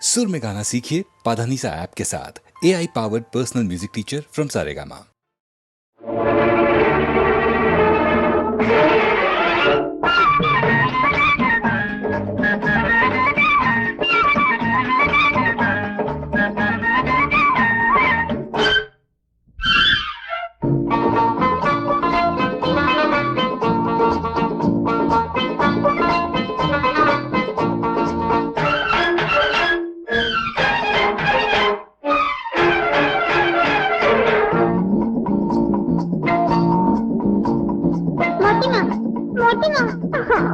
सुर में गाना सीखिए पाधानीसा ऐप के साथ। AI powered personal music teacher from Saregama.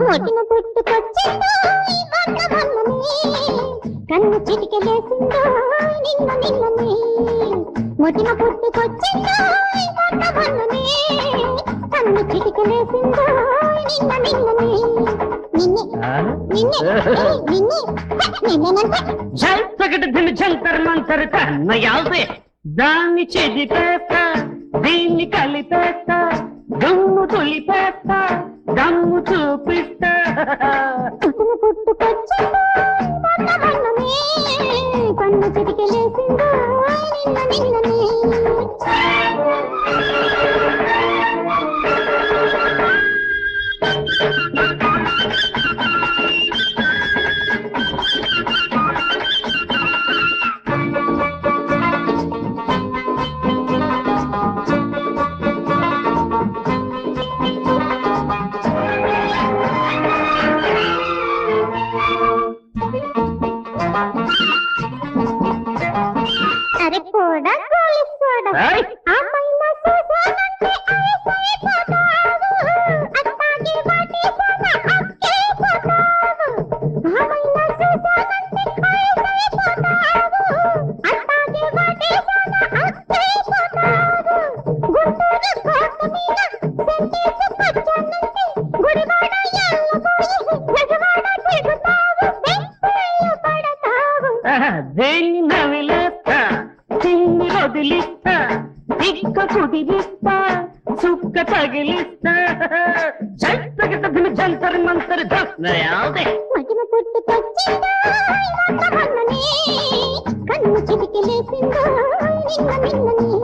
మోటిన పుట్టుకొచ్చిందో ఈ వాతావరణమే కన్ను చిటికెలేసిందో నిన్న నిన్ననే మోటిన పుట్టుకొచ్చిందో ఈ వాతావరణమే కన్ను చిటికెలేసిందో నిన్న నిన్ననే నిన్నే జంతర్ మంతర్ నయాల్దే దాన్ని చెదిపేస్తా దీన్ని కలిపేస్తా దమ్ము తొలిపేస్తా దమ్ము చూపిస్తా పుట్టుకొచ్చిందో వాతావరణమే కన్ను చిటికెలేసిందో నిన్న నిన్ననే అరే పోడా పోలీస్ పోడా అమ్మాయిల చూసానంటే అయిపోతావు అట్టాగే వాటేసానా అక్కే పోతావు అమ్మాయిల చూసానంటే అయిపోతావు అట్టాగే వాటేసానా అక్కే పోతావు గుంటూరు కోట మీద సెంటేసి పచ్చనంటే గుడివాడ ఎల్లబోయి గజవాడ తిరుగుతావు వెంపయ్య పడతావు దేన్ని నవిలేస్తా చిన్ని వదిలిస్తా ఇక్క కుదిరిస్తా సుక్క తగిలిస్తా జంతర్ మంతర్ నయాల్దే మటిన పుట్టుకొచ్చిందో ఈ వాతావరణమే కన్ను చిటికెలేసిందో నిన్న నిన్ననే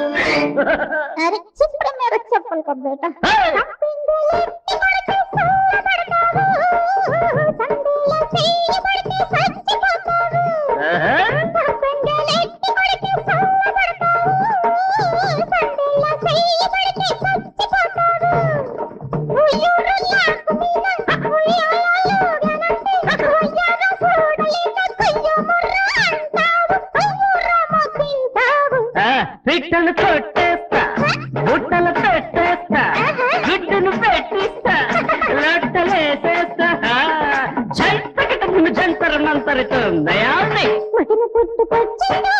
अरे चुप रे मेरा चप्पल का बेटा संदेला చెయ్యి పడితే చచ్చిపోతావు సందేలా చెయ్యి పడితే చచ్చిపోతావు ఉయ్యూరు లాకు మీద ఉయ్యాలలోగనంటే ఉయ్యాల చూడలేక కొయ్య ముర్ర అంటావు అయ్యూరామ తింటావు పిట్టను కొట్టేస్తా బుట్టలు పెట్టేస్తా గుడ్డును పెట్టిస్తా లొట్టలేసేస్తా జంతర్ మంతరితో నయాల్దే మటిన పుట్టుకొచ్చిందో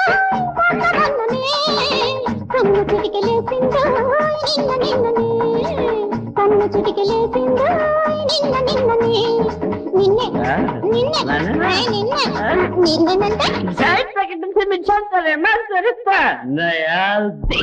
వాతావరణమే కన్ను చిటికెలేసిందో నిన్న నిన్ననే కన్ను చిటికెలేసిందో నిన్న నిన్ననే నిన్నే నిన్నేనంటే జంతర్ మంతరిస్తా నయాల్దే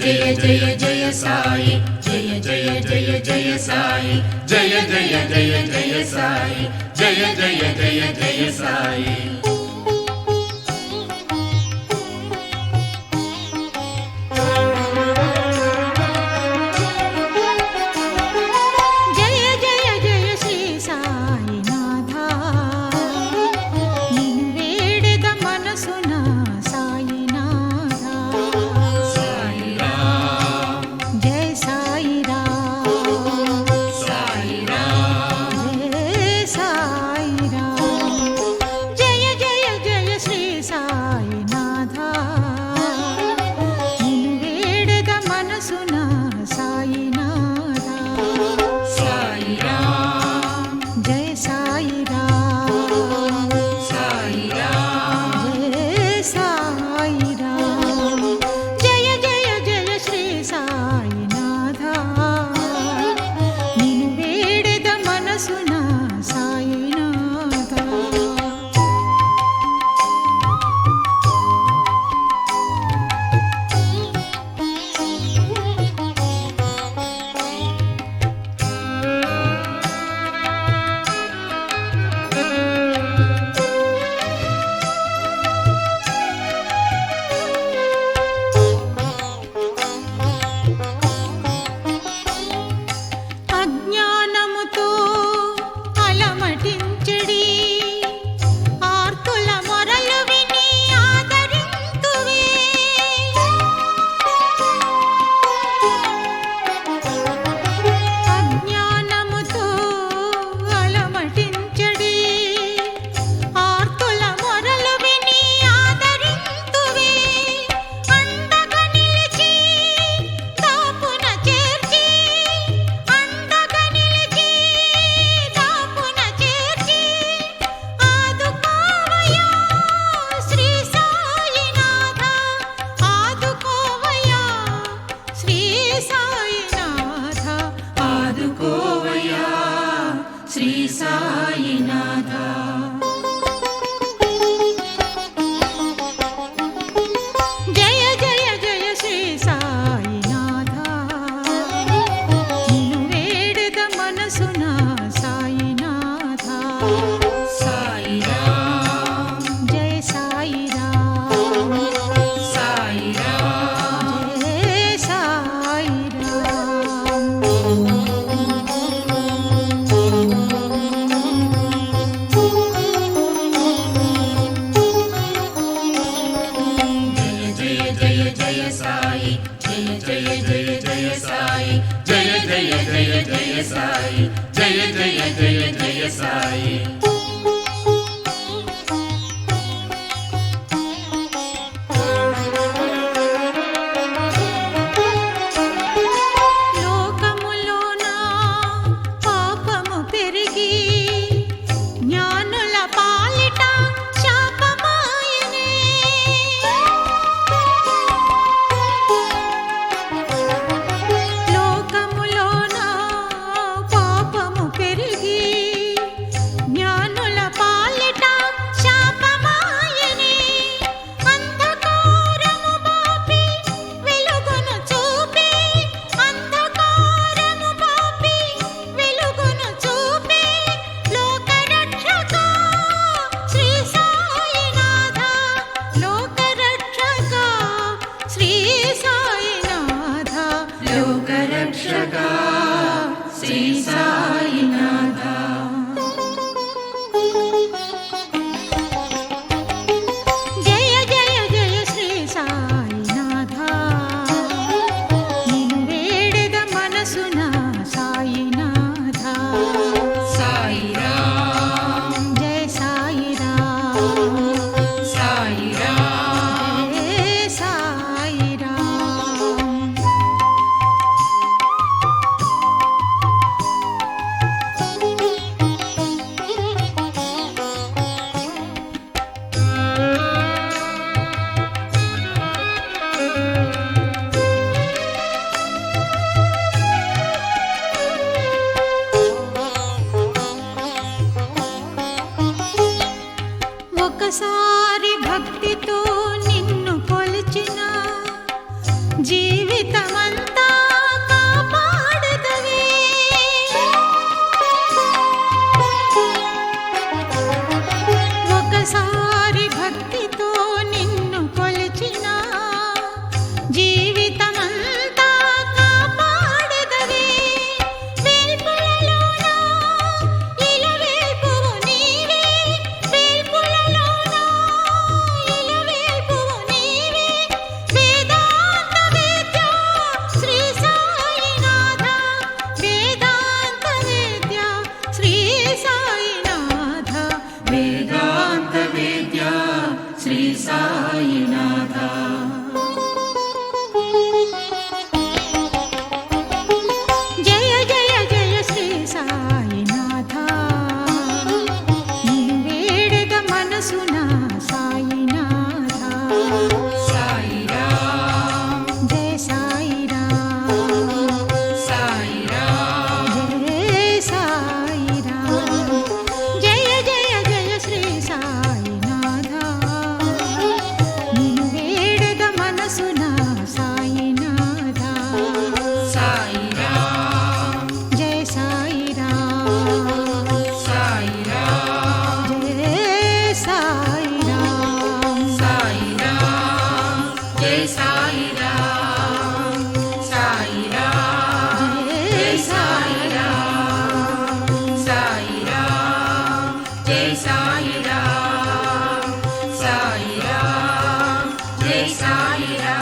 జయ జయ జయ సాయి జయ జయ జయ జయ సాయి జయ జయ జయ జయ సాయి జయ జయ జయ జయ సాయి జయ జయ జయ శ్రీ సాయినాథ నిన్ను వేడెద మనసున సాయినాథ జయ సాయిరామ్ జయ సాయిరామ్ జయ జయ సాయిరాం జయ జయ జయ శ్రీ సాయినాథ నిన్ను వేడెద మనసున సాయినాథ అజ్ఞానముతో అలమటించడి ఆర్తుల మొరలు విని ఆదరింతువే అజ్ఞానముతో అలమటించడి ఆర్తుల మొరలు విని ఆదరింతువే అండగా నిలిచి దాపున చేర్చి అండగా నిలిచి దాపున చేర్చి ఆదుకోవయ్యా శ్రీ సాయినాథ ఆదుకోవయ్యా శ్రీ సాయినాథ ఆదుకోవయ్యా శ్రీ సాయినాథ జయ జయ జయ శ్రీ సాయినాథ నిన్ను వేడెద మనసున సాయినాథ సాయిరాం జయ సాయిరాం సాయిరాం జయ సాయిరాం జయ జయ జయ సాయి జయ జయ జయ జయ సాయి జయ జయ జయ జయ సాయి జయ జయ జయ జయ సాయి లోకములోన పాపము పెరిగి జ్ఞానుల పాలిట శాపమాయనే లోకములోన పాపము పెరిగి జ్ఞానుల పాలిట శాపమాయనే అంధకారము బాపి వెలుగును చూపి అంధకారము బాపి వెలుగును చూపి లోకరక్షక శ్రీ సాయినాథ లోకరక్షక శ్రీ సాయినాథ లోకరక్షక శ్రీ సాయినాథ జయ జయ జయ శ్రీ సాయినాథ నిన్ను వేడెద మనసున సాయినాథ సాయిరాం జయ సాయిరాం సాయిరాం జయ సాయిరాం ఒకసారి భక్తితో నిన్ను కొలిచిన జీవితమంతా కాపాడదవే ఒకసారి భక్తితో నిన్ను కొలిచిన జీవితమంతా కాపాడదవే వేల్పులలోన ఇలవేల్పువు నీవే వేల్పులలోన ఇలవేల్పువు నీవే వేదాంత వేద్య శ్రీ సాయినాథ వేదాంత వేద్య శ్రీ సాయినాథ వేదాంత వేద్య శ్రీ సాయినాథ జయ సాయి రామ్ సాయి రామ్ జయ సాయి రామ్ సాయి రామ్ జయ సాయి రామ్ సాయి రామ్ జయ సాయి రామ్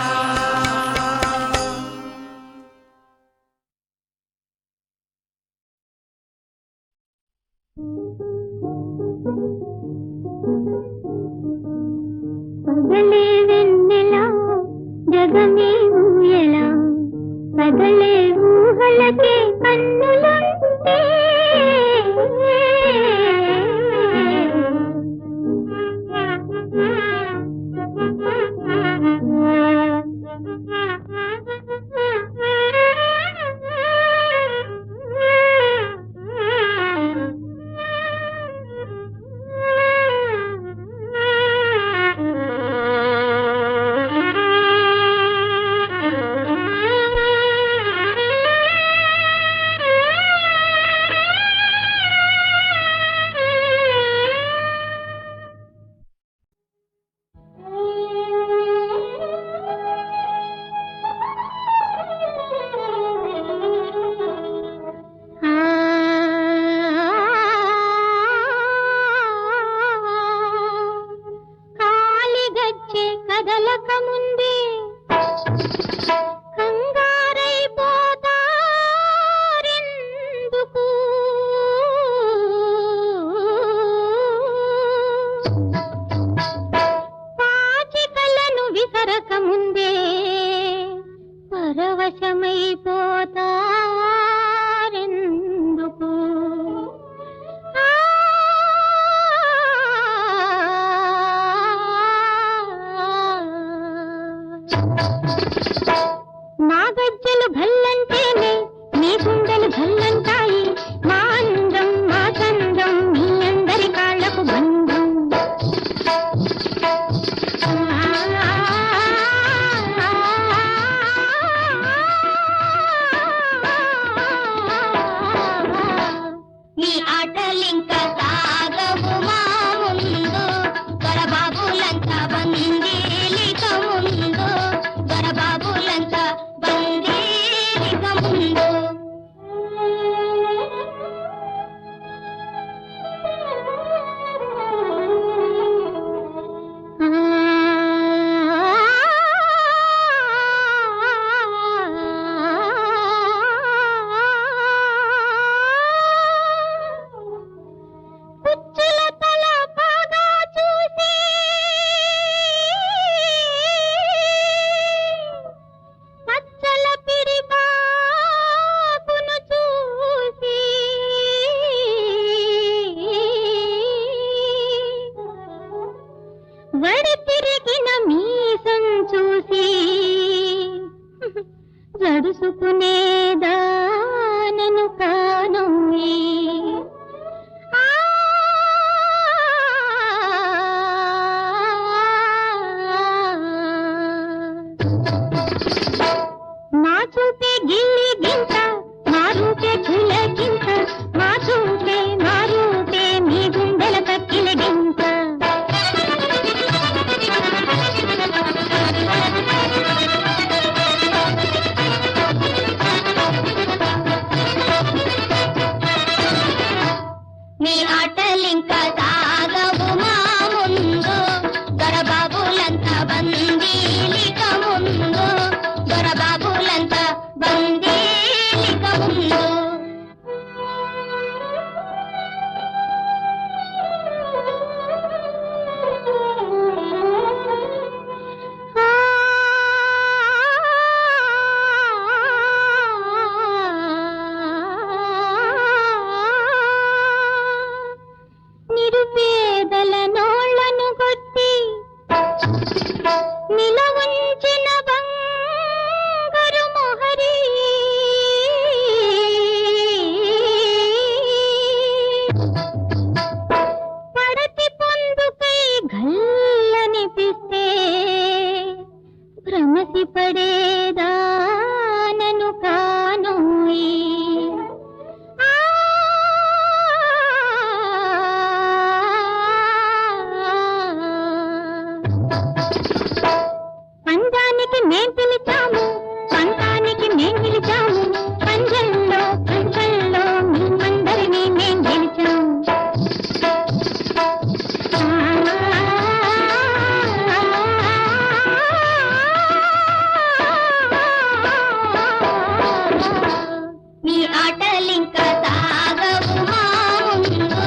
పగలే వెన్నెలా జగమే ఊయలా పగలే ఊహలకే కన్నులుంటే కాలిగచ్చే కదలక ముందే కంగారైపోతారెందుకు పాచికలను విసరక ముందే పరవశమైపోతారెందుకు మా గజ్జలు భల్లంటేనే మీ గుండెలు భల్లంటాయి మా అందం మా చందం మీ అందరి కాళ్లకు బంధం మీ ఆటలింక సాగవు మా ముందు దొరబాబులంతా బందీలిక ముందు దొరబాబులంతా బందీలిక ముందు కుచ్చుల తల బాగా చూసి పచ్చల పిడి బాగును చూసి వడి తిరిగిన మీసం చూసి జడుసుకునేదానను కానోయి మా చూపే గిల్లి గింత మా రూపే పులకింత మా చూపే మా రూపే మీ గుండెల కక్కిల గింత మీ ఆటలింక సాగవు మా ముందు దొరబాబులంతా బందీలిక ముందు దొరబాబులంతా బందీలిక ముందు నిరుపేదల నోళ్లను కొట్టి నిలవంచిన బంగారు మొహరీ పడతి పొందుకై గల్లనిపిస్తే భ్రమసి పడేదానను కానోయి పంజాని పందానికి మేం పిలిచాము పంతానికి మేం పిలిచాము పంజల్లో పంచల్లో మిమ్మందరినీ మేం గెలిచాము నీ ఆటలింకా సాగవు మా ముందు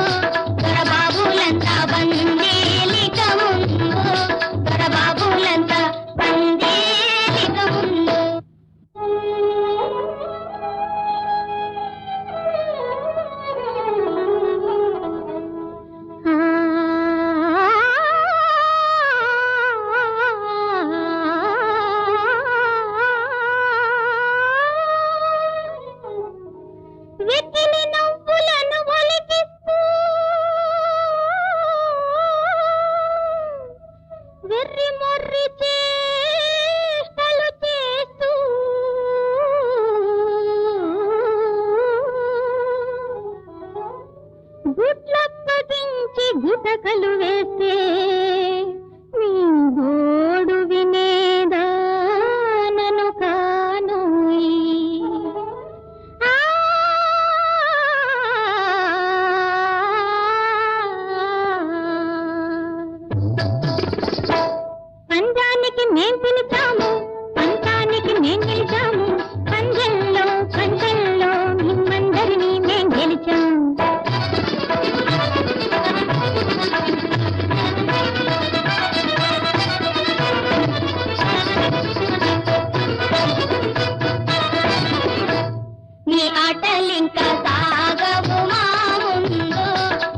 దొరబాబులంతా బందేలిక ముందు దొరబాబులంతా బందేలిక ముందు వెకిలి నవ్వులను ఒలికిస్తూ వెర్రి మొర్రి చేష్టలు చేస్తూ గుట్లప్పగించి గుటకలు వేస్తే నీ గోడు వినేదా నన్ను కానోయి పందానికి మేం పిలిచాము పంతానికి మేం గెలిచాము పంజల్లో పంచల్లో మిమ్మందరినీ మేం గెలిచాము నీ ఆటలింకా సాగవు మా ముందు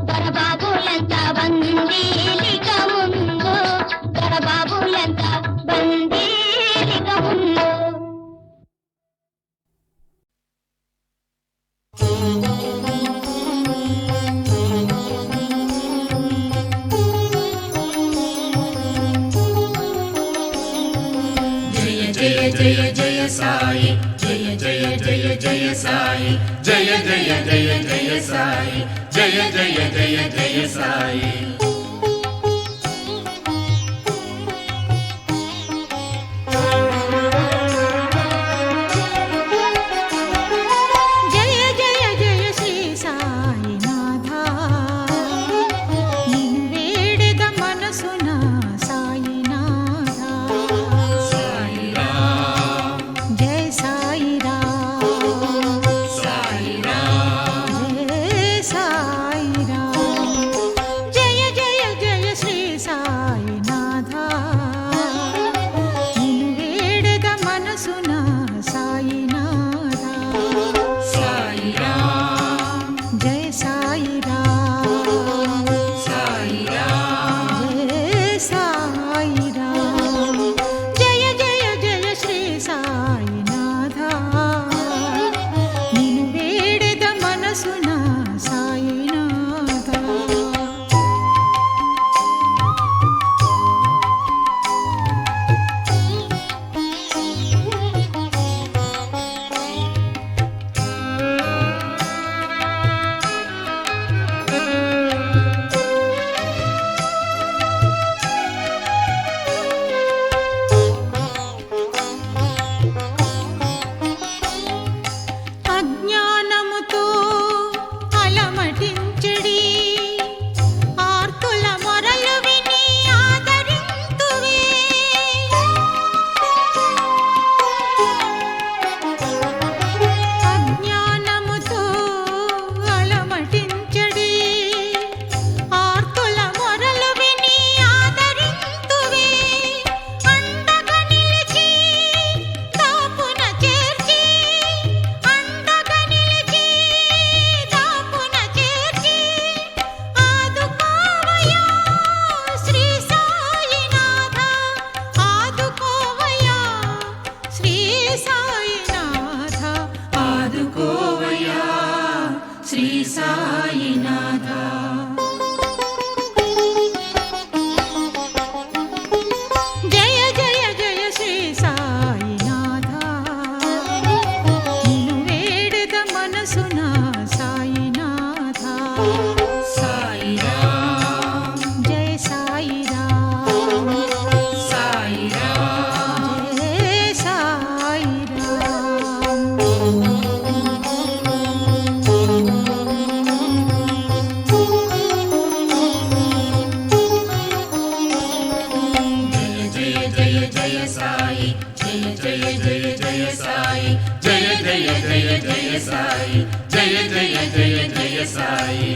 దొరబాబులంతా బందీలిక ముందు దొరబాబులంతా బందీలిక ముందు జయ జయ జయ జయ సాయి జయ జయ జయ జయ సాయి జయ జయ జయ జయ సాయి జయ జయ జయ జయ సాయి జయ జయ జయ శ్రీ సాయినాథ నిన్ను వేడెద మనసున సాయినాథ జయ సాయిరామ్ జయ సాయిరామ్ జయ జయ జయ జయ జయ సాయి జయ జయ జయ జయ సాయి జయ జయ జయ జయ సాయి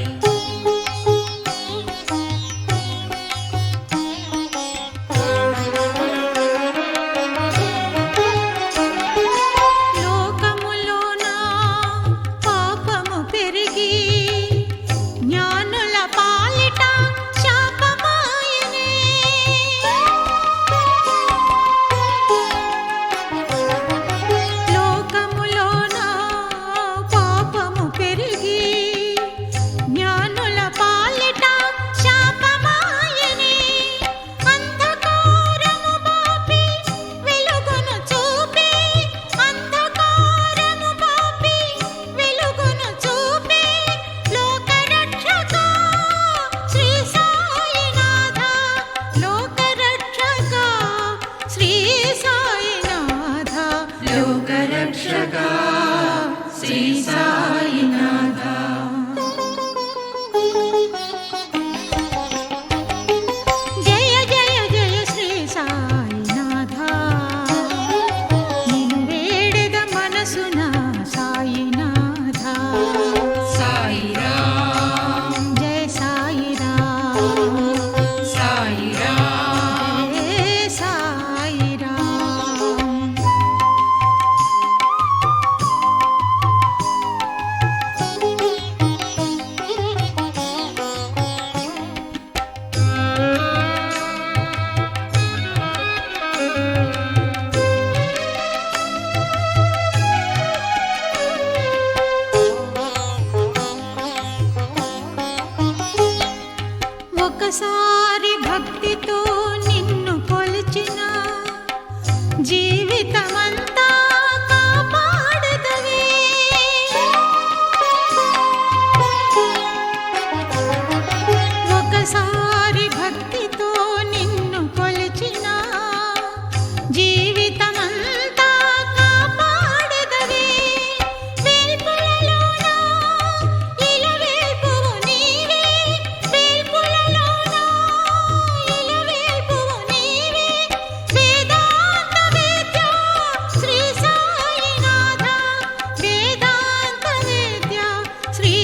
లోకములోన పాపము పెరిగి జ్ఞానుల పాలిట శాపమాయనే లోకములోన పాపము పెరిగి జ్ఞానుల పాలిట శాపమాయనే అంధకారము బాపి వెలుగును చూపి అంధకారము బాపి వెలుగును చూపి లోకరక్షక శ్రీ సాయినాథ లోకరక్షక శ్రీ సాయినాథ లోకరక్షక శ్రీ సాయినాథ జయ జయ జయ శ్రీ సాయినాథ నిన్ను వేడెద మనసున సాయినాథ సాయిరామ్ జయ సాయిరామ్ సాయిరామ్ జయ సాయిరామ్ ఒకసారి భక్తితో నిన్ను కొలిచిన జీవితమంతా కాపాడదవే ఒకసారి భక్తితో నిన్ను కొలిచిన జీవితమంతా కాపాడదవే వేల్పులలోన ఇలవేల్పువు నీవే వేల్పులలోన ఇలవేల్పువు నీవే వేదాంత వేద్య శ్రీ సాయినాథ వేదాంత వేద్య శ్రీ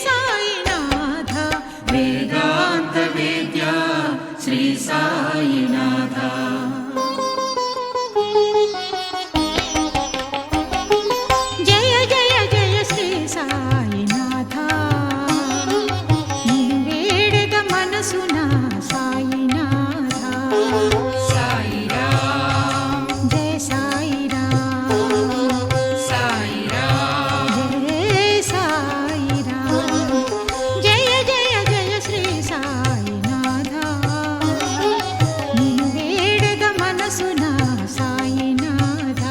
సాయినాథ వేదాంత వేద్య శ్రీ సాయినాథ జయ జయ జయ శ్రీ సాయినాథ నిన్ను వేడెద మనసున సాయినాథ సాయిరామ్ జయ సాయిరామ్ సాయిరామ్ జయ సాయిరామ్ జయ జయ జయ శ్రీ సాయినాథ నిన్ను వేడెద మనసున సాయినాథ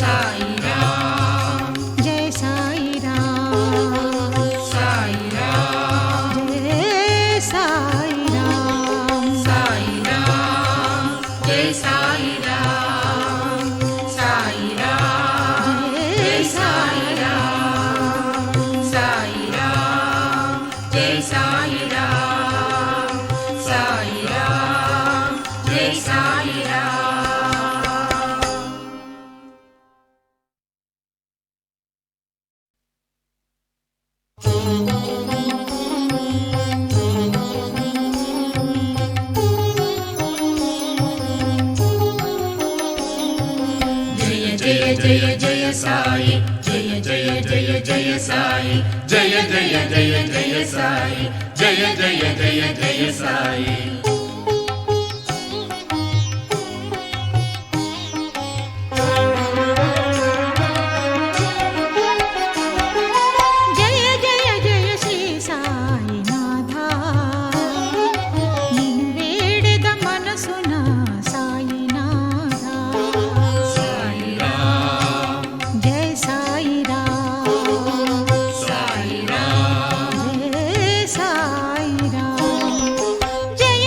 సాయిరామ్ జయ సాయిరామ్ సాయిరామ్ జయ సాయిరామ్ సాయిరామ్ జయ సాయిరామ్ సాయిరామ్ జయ సాయిరామ్ సాయిరామ్ జయ సాయిరామ్ సాయిరామ్ జయ సాయిరామ్ జయ జయ జయ జయ సాయి జయ జయ జయ జయ సాయి జయ జయ జయ జయ సాయి జయ జయ జయ జయ సాయి జయ జయ జయ శ్రీ సాయినాథ నిన్ను వేడెద మనసున సాయినాథ సాయిరామ్ జయ సాయిరామ్ సాయిరామ్ జయ సాయిరామ్ జయ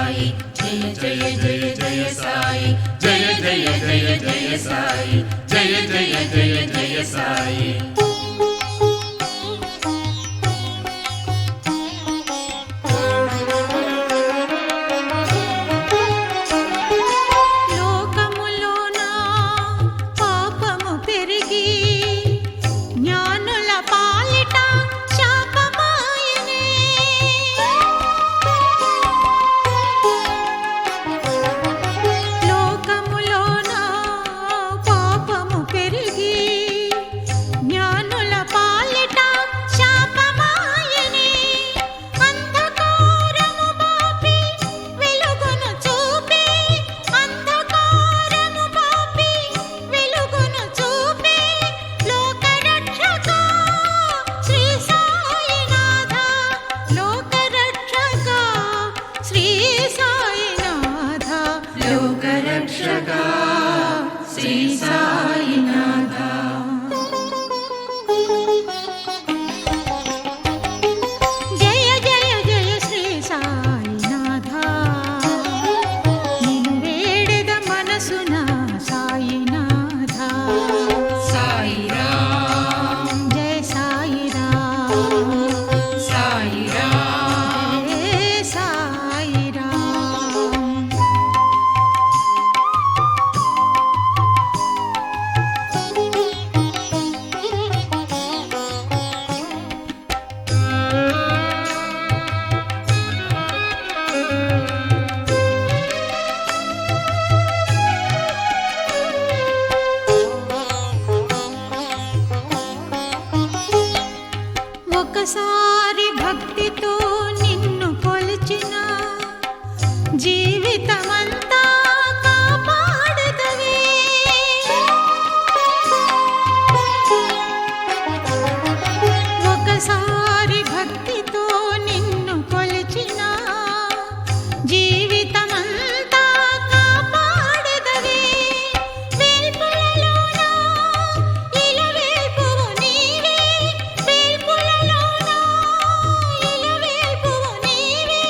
సాయి జయ జయ జయ జయ సాయి జయ జయ జయ జయ సాయి జయ జయ జయ జయ సాయి లోకములోన పాపము పెరిగి జ్ఞానుల పాలిట శాపమాయనే లోకములోన పాపము పెరిగి జ్ఞానుల పాలిట శాపమాయనే అంధకారము బాపి వెలుగును చూపి అంధకారము బాపి వెలుగును చూపి లోకరక్షక శ్రీ సాయినాథ లోకరక్షక శ్రీ సాయినాథ లోకరక్షక శ్రీ సాయినాథ జయ జయ జయ శ్రీ సాయినాథ నిన్ను వేడెద మనసున సాయినాథ సాయిరామ్ జయ సాయిరామ్ సాయిరామ్ జయ సాయిరామ్ ఒకసారి భక్తితో నిన్ను కొలిచిన జీవితమంతా కాపాడదవే ఒకసారి భక్తితో నిన్ను కొలిచిన జీవితమంతా కాపాడదవే వేల్పులలోన ఇలవేల్పువు నీవే వేల్పులలోన ఇలవేల్పువు నీవే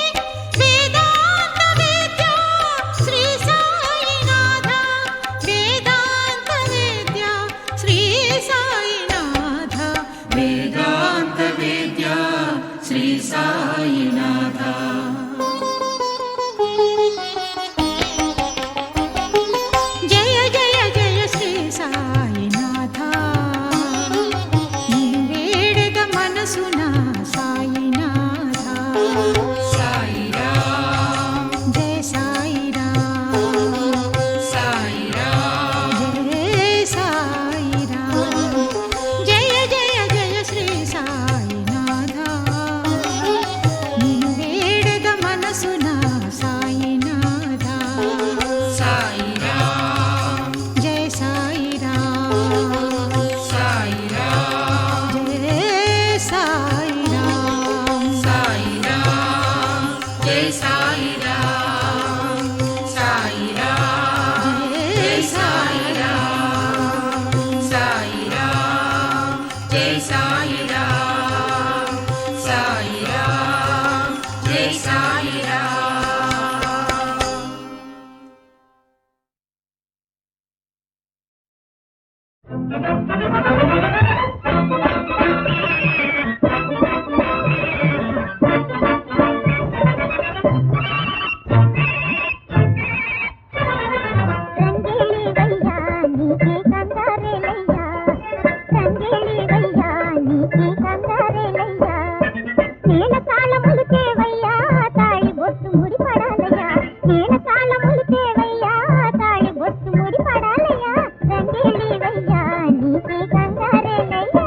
వేదాంత వేద్య శ్రీ సాయినాథ వేదాంత వేద్య శ్రీ సాయినాథ వేదాంత వేద్య శ్రీ సాయినాథ జయ జయ జయ శ్రీ సాయినాథ నిన్ను వేడెద మనసున సాయినాథ సాయిరామ్ జయ సాయిరామ్ సాయిరామ్ జయ సాయిరామ్ జయ జయ జయ శ్రీ సాయినాథ నిన్ను వేడెద మనసున సాయినాథ సాయిరామ్ జయ సాయిరామ్ సాయిరామ్ జయ సాయిరామ్ సాయిరామ్ జై సాయిరామ్ సాయిరామ్ జై సాయిరామ్ సాయిరామ్ జై సాయిరామ్ సాయిరామ్ జై సాయిరామ్ రంగేలివయ్యా నీకే కంగారేలయ్యా రంగేలివయ్యా నీకే కంగారేలయ్యా నేల కాలములు తేవయ్యా తాళి బొట్టు ముడి పడాలయ్యా నేల కాలములు తేవయ్యా తాళి బొట్టు ముడి పడాలయ్యా రంగేలివయ్యా నీకే కంగారేలయ్యా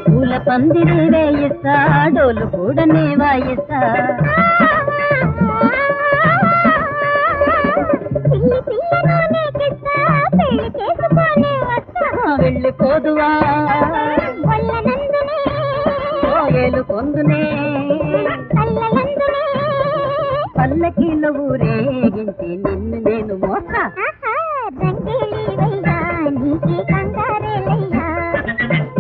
పూల పందిరి వేయిస్తా డోలు కూడానే వాయిస్తా పిల్లి పిల్లలోనే కిస్తా పెళ్లి చేసుకొని వస్తా వెళ్ళిపోదువా ఒళ్ళనందునే ఏలు పొందునే కళ్ళలందునే ఊరేగించి నిన్ను నేను మోస్తా. రంగేలి వయ్యా నీకే కంగారేలయ్యా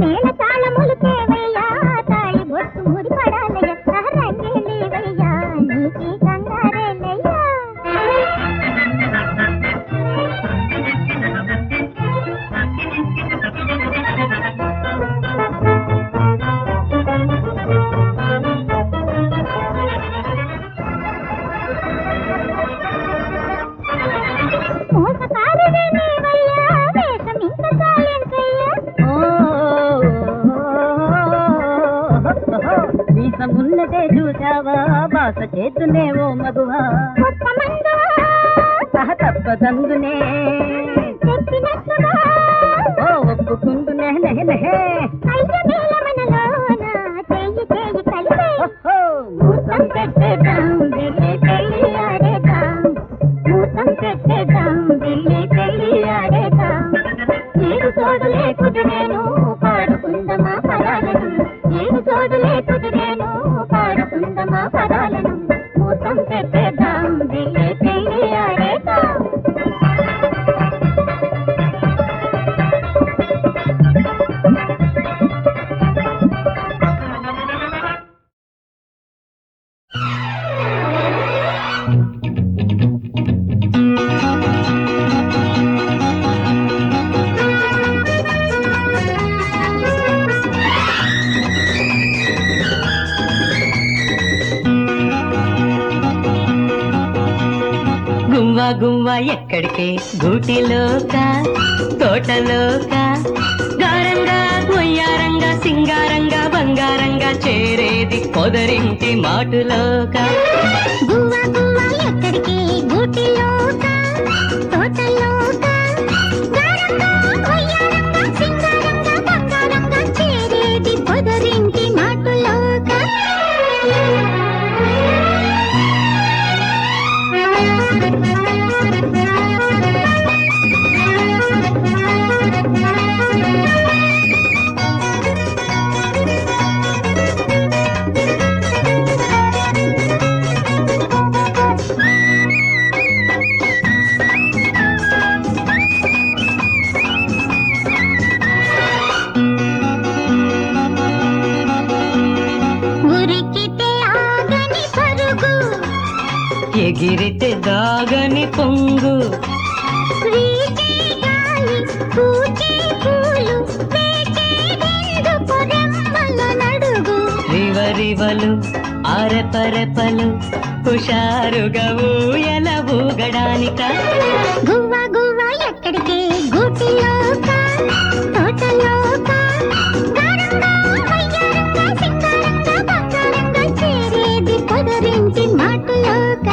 నేల తాళములు తేవయ్యా తాళి బొట్టు ముడిపడాలయ్యా రంగేలి వయ్యా నీకే కంగారేలయ్యా వీసమున్నదే చూసావా బాస చేతునేవో మగువా సహ తప్పదందునే ఓ ఒప్పుకుందునే నెహే మూతం పెట్టేద్దాం ఢిల్లీ పెళ్ళి ఆడేద్దాం మూతం పెట్టేద్దాం ఢిల్లీ పెళ్ళి ఆడేద్దాం ఏడు తోడులే కుదిరేను పాడుకుందమా పదాలను ఏడు తోడులే కుదిరేను పాడుకుందమా పదాలను మూతం పెట్టేద్దాం ఢిల్లీ పెళ్ళి ఆడేద్దాం గువ్వా గువ్వా ఎక్కడికే గూటిలోక తోటలోక గారంగా కొయ్యారంగా సింగారంగా బంగారంగా చేరేది పొదరింటి మాటులోక గువ్వా గువ్వా ఎక్కడికి గూటిలోక తోటలోక గారంగా కొయ్యారంగా సింగారంగా బంగారంగా చేరేది పొదరింటి మాటులోక ఉరికితే ఆగని పరుగు ఎగిరితే దాగని పొంగు వీచే గాలి పూచే పూలు వేటేదెందుకు రెమ్మల నడుగు రివరివలు అరెపరెపలు హుషారుగా ఊయల ఊగడానిక గువ్వా గువ్వా ఎక్కడికి గూటిలోక తోటలోక గారంగా వయ్యారంగా సింగారంగా బంగారంగా చేరేది పొదరింటి మాటులోక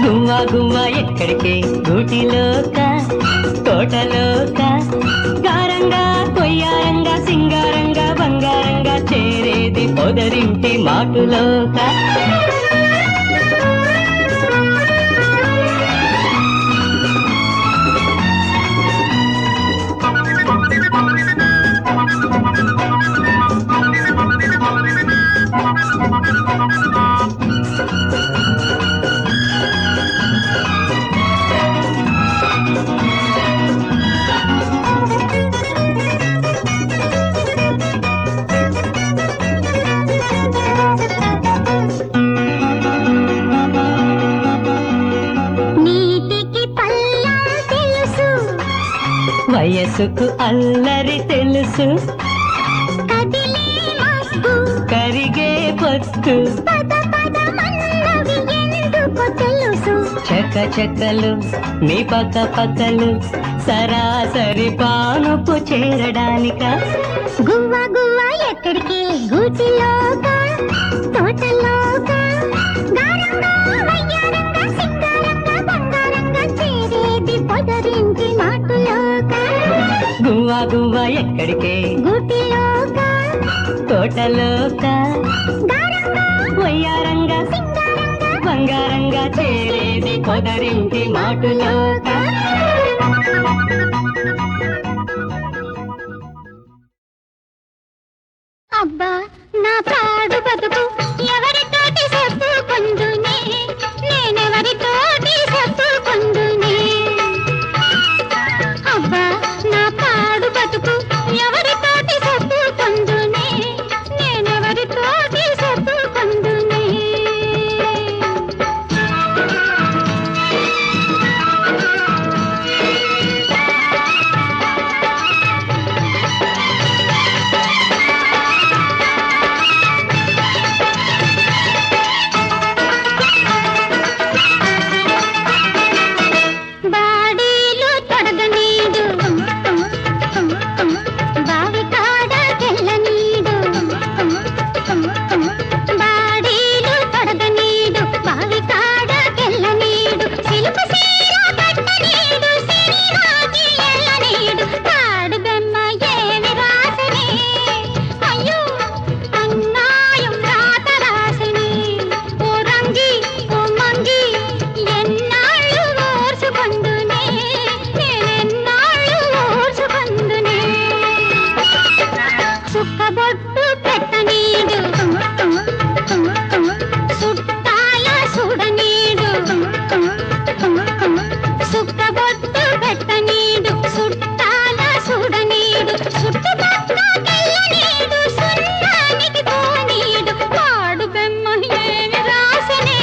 గువ్వా గువ్వా ఎక్కడికే గూటిలోక తోటలోక గారంగా కొయ్యారంగా సింగారంగా బంగారంగా చేరేది పొదరింటి మాటులోక నీటికి పల్లా తెలుసు వయసుకు అల్లరి తెలుసు కదిలే మబ్బు కరిగే పొత్తు పద పద మన్నవి ఎందుకు తెలుసు చకచకలు మీ పక్క పక్కలు సరాసరి పానుపు చేరడానిక గువ్వా గువ్వా ఎక్కడికి గూటిలోక తోటలోక గారంగా వయ్యారంగా సింగారంగా బంగారంగా చేరేది పొదరింటి మాటులోక గువ్వా గువ్వా ఎక్కడికే గూటిలోక తోటలోక గారంగా వయ్యారంగా సింగారంగా బంగారంగా చేరేది పొదరింటి మాటులోక అబ్బా నా ప్రాడు బతుకు ఎవరితోటి చెప్పుకుందునే నేనెవరితో బావి కాడకెళ్ళ నీడు సిలుపు సీర కట్ట నీడు సినిమాకి ఎల్ల నీడు తాడు బెమ్మ ఏమి రాసనే అయ్యో అన్నాయం రాత రాసనే ఓ రంగి ఓ మంగి ఎన్నాళ్ళు ఓర్చుకొందునే నేనెన్నాళ్ళు ఓర్చుకొందునే సుక్కబొట్టు పెట్టనీడు సుట్టాల సుడనీడు సుక్కబొట్టు పెట్టనీడు సుట్టాల సుడనీడు చుట్టుపక్కకెళ్ళనీడు సున్నానికి పోనీడు పాడు బెమ్మ ఏమి రాసనే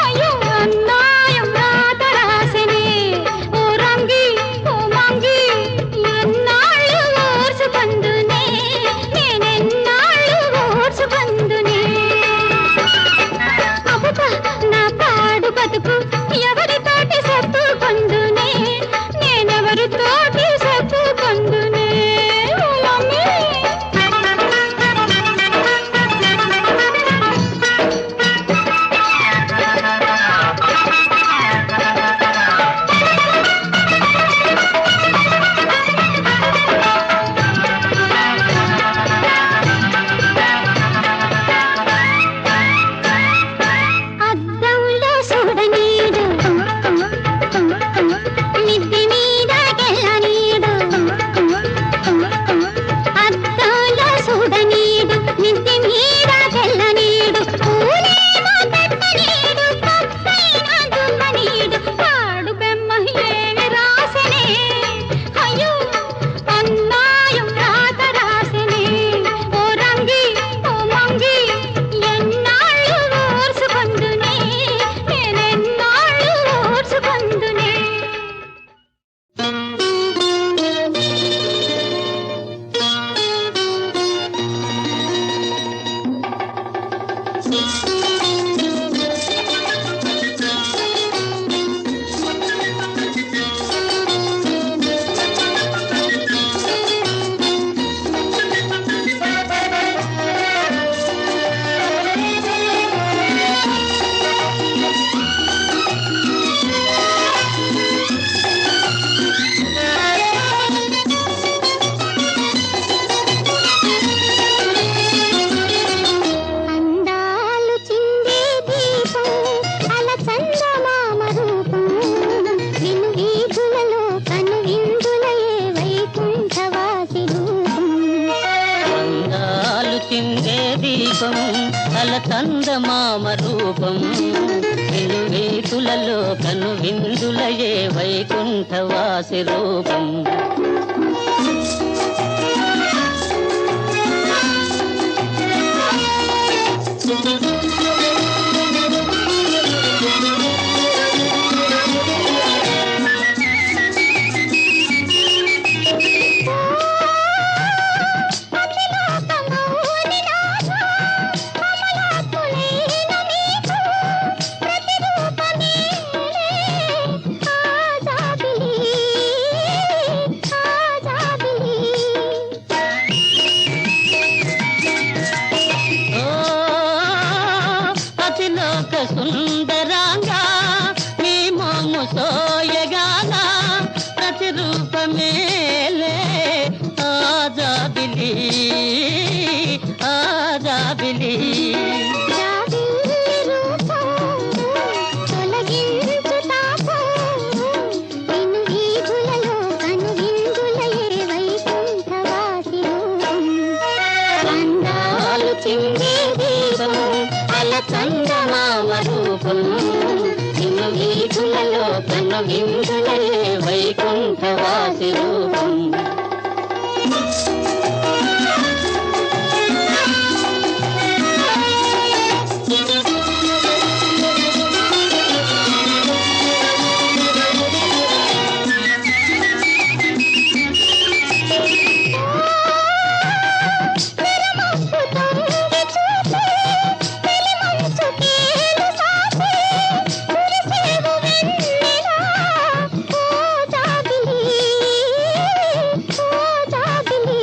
అయ్యో అన్నాయం రాత రాసనే ఓ రంగి ఓ మంగి ఎన్నాళ్ళు ఓర్చుకొందునే నేనెన్నాళ్ళు ఓర్చుకొందునే అబ్బా నా పాడు బతుకు ఎవరితోటి చెప్పుకొందునే నేనెవరితోటి చెప్పుకొందునే ఓ మమ్మీ అద్దంలో చూడనీడు మిద్ది మీద గెల్లనీడు అద్దంలో చూడనీడు మిద్ది మీద గెల్లనీడు పూలేమో పెట్టనీడు పక్కైన దుమ్మనీడు పాడు బెమ్మ ఏమి రాసనే అయ్యో అన్నాయం రాత రాసనే ఓ రంగి ఓ మంగి ఎన్నాళ్ళు ఓర్చుకొందునే నేనెన్నాళ్ళు ఓర్చుకొందునే అందాలు చిందే దీపం అల చందమామ రూపం నిన్ను వీధులలో కను విందులయే వైకుంఠవాసి రూపం అందాలు చిందే దీపం అల చందమామ రూపం వెలువేతులలో కను విందులయే వైకుంఠవాసి రూపం అతిలోకమౌని నాథ కమలాకులైన నీకు ప్రతిరూపమేలే ఆజాబిలి ఆజాబిలి ఓ అతిలోక సుందరాంగా నీ మోము సోయగానా ప్రతిరూపమేలే ఆజాబిలి ఆజాబిలి జాబిల్లి రూపం తొలగించు తాపం నిన్ను వీధులలో కను విందులయే వైకుంఠవాసి రూపం అందాలు చిందే దీపం అల చందమామ రూపం నిన్ను వీధులలో కను విందులయే వైకుంఠవాసి రూపం తెరమొక్కు తొంగి చూసే తెలిమంచు కేలు సాసే కురిసేవు వెన్నెలా ఓ జాబిలి ఓ జాబిలి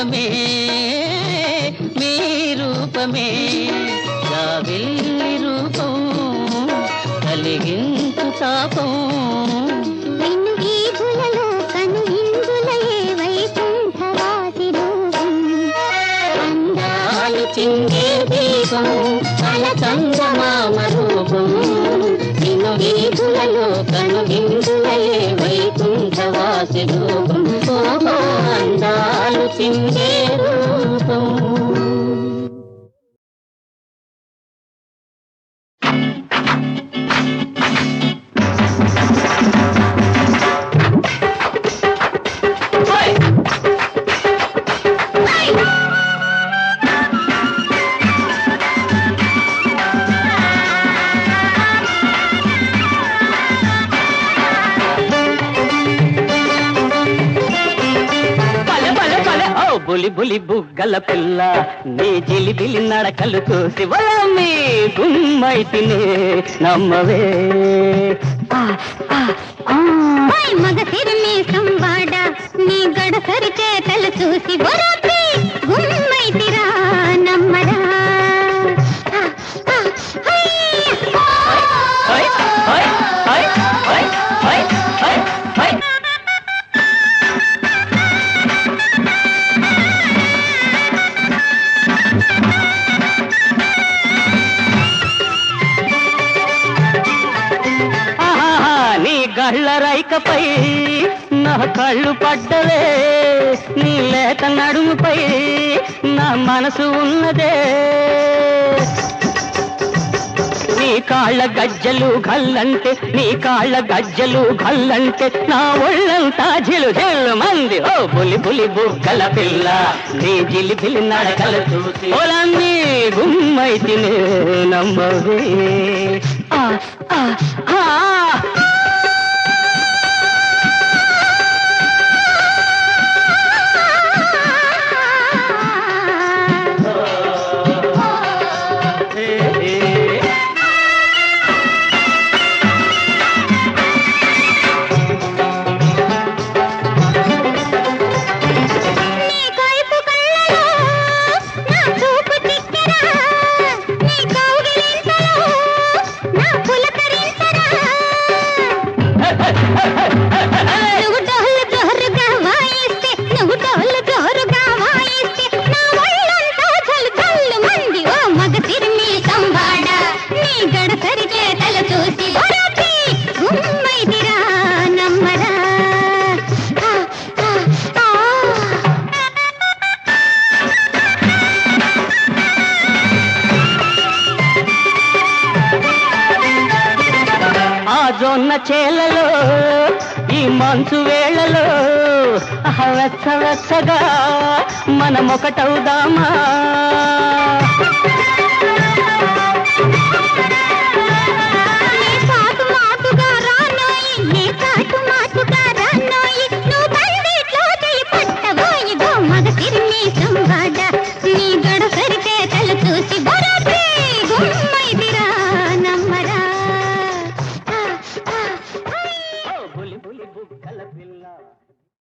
రూపమే మీ రూపమే జాబిల్లి రూపం కలిగించు తాపం నిన్ను వీధులలో కను ఇందులయే వైకుంఠవాసి రూపం అందాలు చిందే దీపం అల చందమామ రూపం నిన్ను వీధులలో కను ఇందులయే వైకుంఠవాసి రూపం ఓహో అందాలు చిందే రూపం బులి బులి బుగ్గల పిల్ల నీ జిలిబిలి నడకలు చూసి వలమి గుమ్మైతినే నమ్మవే మగ సిరిని సంవాడ నీ గడసరి చేతలు చూసి బొరపి గుమ్మైతిరా నమ్మరా కళ్ళ రైకపై నా కళ్ళు పడ్డలే నీ లేత నడుముపై నా మనసు ఉన్నదే నీ కాళ్ళ గజ్జలు గల్లంటే నీ కాళ్ళ గజ్జలు గల్లంటే నా ఒళ్ళంతా జిలు జిల్లు మంది ఓ బులి బులి బుగ్గల పిల్ల నీ జిలిబిలి నడకలు చూసి ఒలన్నీ గుమ్మైతినే నమ్మవే ఆ ఆ ఆ జొన్న చేలలో ఈ మంచు వేళలో వెచ్చ వెచ్చగా మనమొకటవుదామా